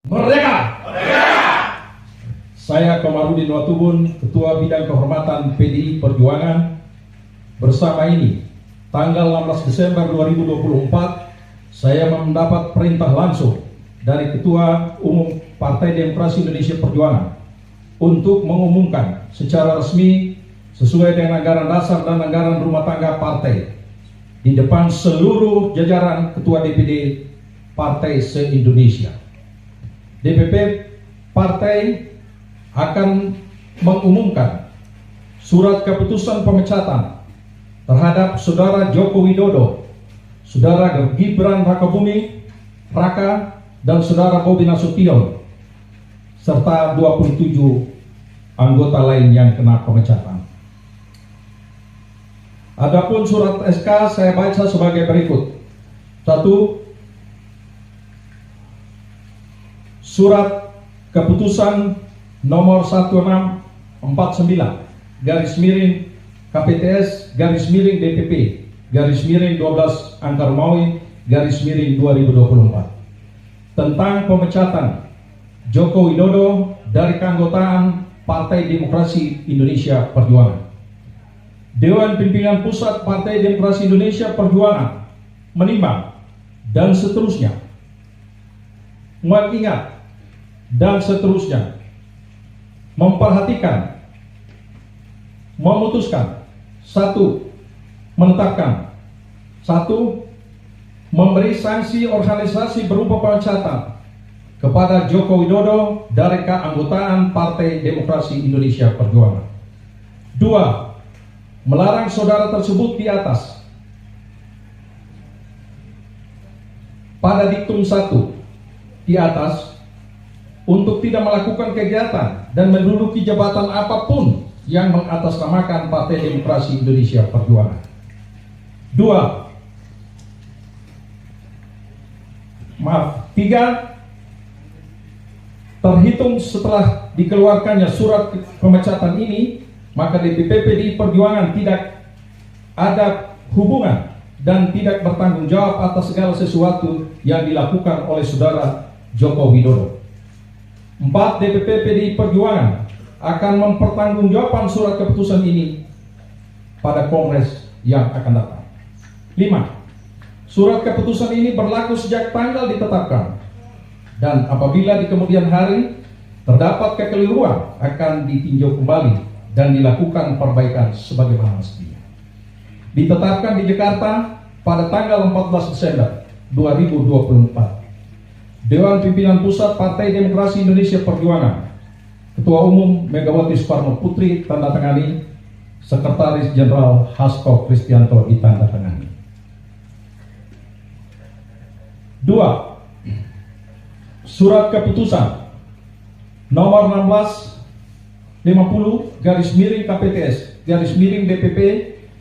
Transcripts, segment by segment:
Merdeka! Merdeka! Saya Komarudin Watubun, Ketua Bidang Kehormatan PDI Perjuangan. Bersama ini, tanggal 16 Desember 2024, saya mendapat perintah langsung dari Ketua Umum Partai Demokrasi Indonesia Perjuangan untuk mengumumkan secara resmi sesuai dengan anggaran dasar dan anggaran rumah tangga partai di depan seluruh jajaran Ketua DPD Partai se-Indonesia. DPP Partai akan mengumumkan surat keputusan pemecatan terhadap Saudara Joko Widodo, Saudara Gibran Rakabuming Raka, dan Saudara Bobi Nasution, serta 27 anggota lain yang kena pemecatan. Adapun surat SK saya baca sebagai berikut. 1. Surat keputusan nomor 1649 garis miring KPTS garis miring DPP garis miring 12 Angka Romawi garis miring 2024 tentang pemecatan Joko Widodo dari keanggotaan Partai Demokrasi Indonesia Perjuangan. Dewan Pimpinan Pusat Partai Demokrasi Indonesia Perjuangan menimbang dan seterusnya, mengingat dan seterusnya, memperhatikan, memutuskan. 1. Menetapkan. 1. Memberi sanksi organisasi berupa pemecatan kepada Joko Widodo dari keanggotaan Partai Demokrasi Indonesia Perjuangan. 2. Melarang saudara tersebut di atas pada diktum 1 di atas untuk tidak melakukan kegiatan dan menduduki jabatan apapun yang mengatasnamakan Partai Demokrasi Indonesia Perjuangan. 3. Terhitung setelah dikeluarkannya surat pemecatan ini, maka DPP PDI Perjuangan tidak ada hubungan dan tidak bertanggung jawab atas segala sesuatu yang dilakukan oleh Saudara Joko Widodo. 4. DPP PDI Perjuangan akan mempertanggungjawabkan surat keputusan ini pada Kongres yang akan datang. 5. Surat keputusan ini berlaku sejak tanggal ditetapkan, dan apabila di kemudian hari terdapat kekeliruan akan ditinjau kembali dan dilakukan perbaikan sebagaimana mestinya. Ditetapkan di Jakarta pada tanggal 14 Desember 2024. Dewan Pimpinan Pusat Partai Demokrasi Indonesia Perjuangan, Ketua Umum Megawati Soekarno Putri tanda tangani, Sekretaris Jenderal Hasto Kristianto ditanda tangani. 2. Surat keputusan nomor 1650 garis miring KPTS garis miring DPP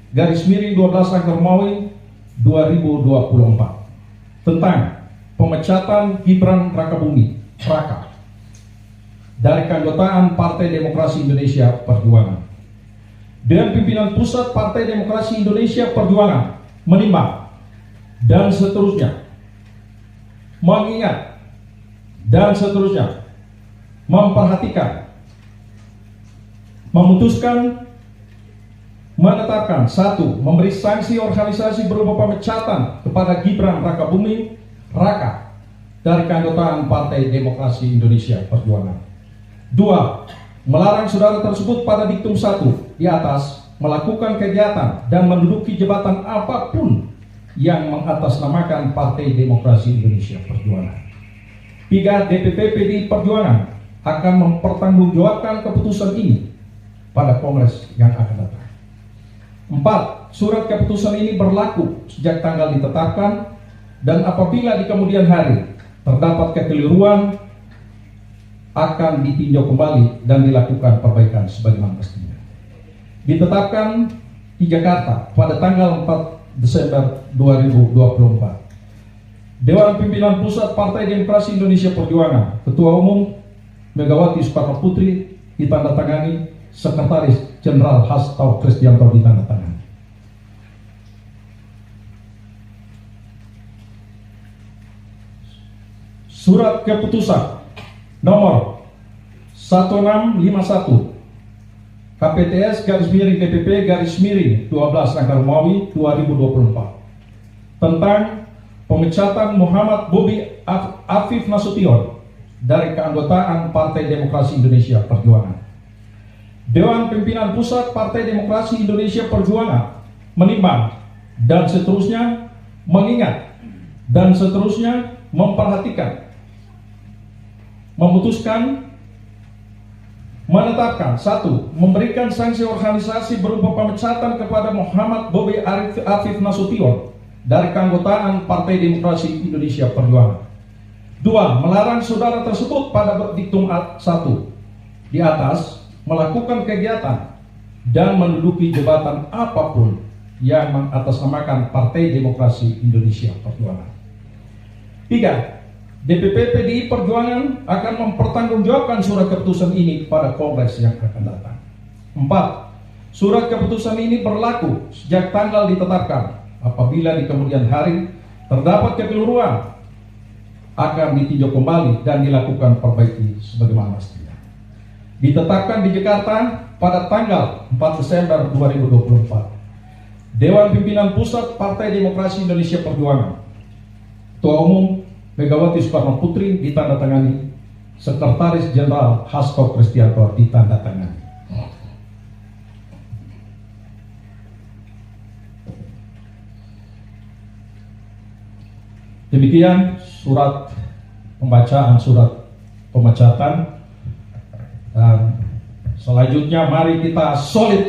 garis miring 12 Angka Romawi 2024 tentang pemecatan Gibran Rakabuming Raka dari keanggotaan Partai Demokrasi Indonesia Perjuangan. Dewan Pimpinan Pusat Partai Demokrasi Indonesia Perjuangan menimbang dan seterusnya, mengingat dan seterusnya, memperhatikan, memutuskan, menetapkan. 1. Memberi sanksi organisasi berupa pemecatan kepada Gibran Rakabuming Raka dari keanggotaan Partai Demokrasi Indonesia Perjuangan. 2. Melarang saudara tersebut pada diktum 1 di atas melakukan kegiatan dan menduduki jabatan apapun yang mengatasnamakan Partai Demokrasi Indonesia Perjuangan. 3. DPP PDI Perjuangan akan mempertanggungjawabkan keputusan ini pada Kongres yang akan datang. 4. Surat keputusan ini berlaku sejak tanggal ditetapkan, dan apabila di kemudian hari terdapat kekeliruan akan ditinjau kembali dan dilakukan perbaikan sebagaimana mestinya. Ditetapkan di Jakarta pada tanggal 4 Desember 2024. Dewan Pimpinan Pusat Partai Demokrasi Indonesia Perjuangan, Ketua Umum Megawati Soekarno Putri ditandatangani, Sekretaris Jenderal Hasto Kristianto ditandatangani. Surat keputusan nomor 1651 KPTS _DPP _12 Angka Romawi 2024 tentang pemecatan Muhammad Bobi Afif Nasution dari keanggotaan Partai Demokrasi Indonesia Perjuangan. Dewan Pimpinan Pusat Partai Demokrasi Indonesia Perjuangan menimbang dan seterusnya mengingat dan seterusnya memperhatikan, memutuskan, menetapkan: 1. Memberikan sanksi organisasi berupa pemecatan kepada Muhammad Bobi Afif Nasution dari keanggotaan Partai Demokrasi Indonesia Perjuangan. 2. Melarang saudara tersebut pada diktum 1 di atas melakukan kegiatan dan menduduki jabatan apapun yang mengatasnamakan Partai Demokrasi Indonesia Perjuangan. 3. DPP PDI Perjuangan akan mempertanggungjawabkan surat keputusan ini pada Kongres yang akan datang. 4. Surat keputusan ini berlaku sejak tanggal ditetapkan. Apabila di kemudian hari terdapat kekeliruan, akan ditinjau kembali dan dilakukan perbaiki sebagaimana mestinya. Ditetapkan di Jakarta pada tanggal 4 Desember 2024. Dewan Pimpinan Pusat Partai Demokrasi Indonesia Perjuangan, Ketua Umum Megawati Soekarno Putri ditandatangani, Sekretaris Jenderal Hasto Kristianto ditandatangani. Demikian surat pembacaan surat pemecatan, dan selanjutnya mari kita solid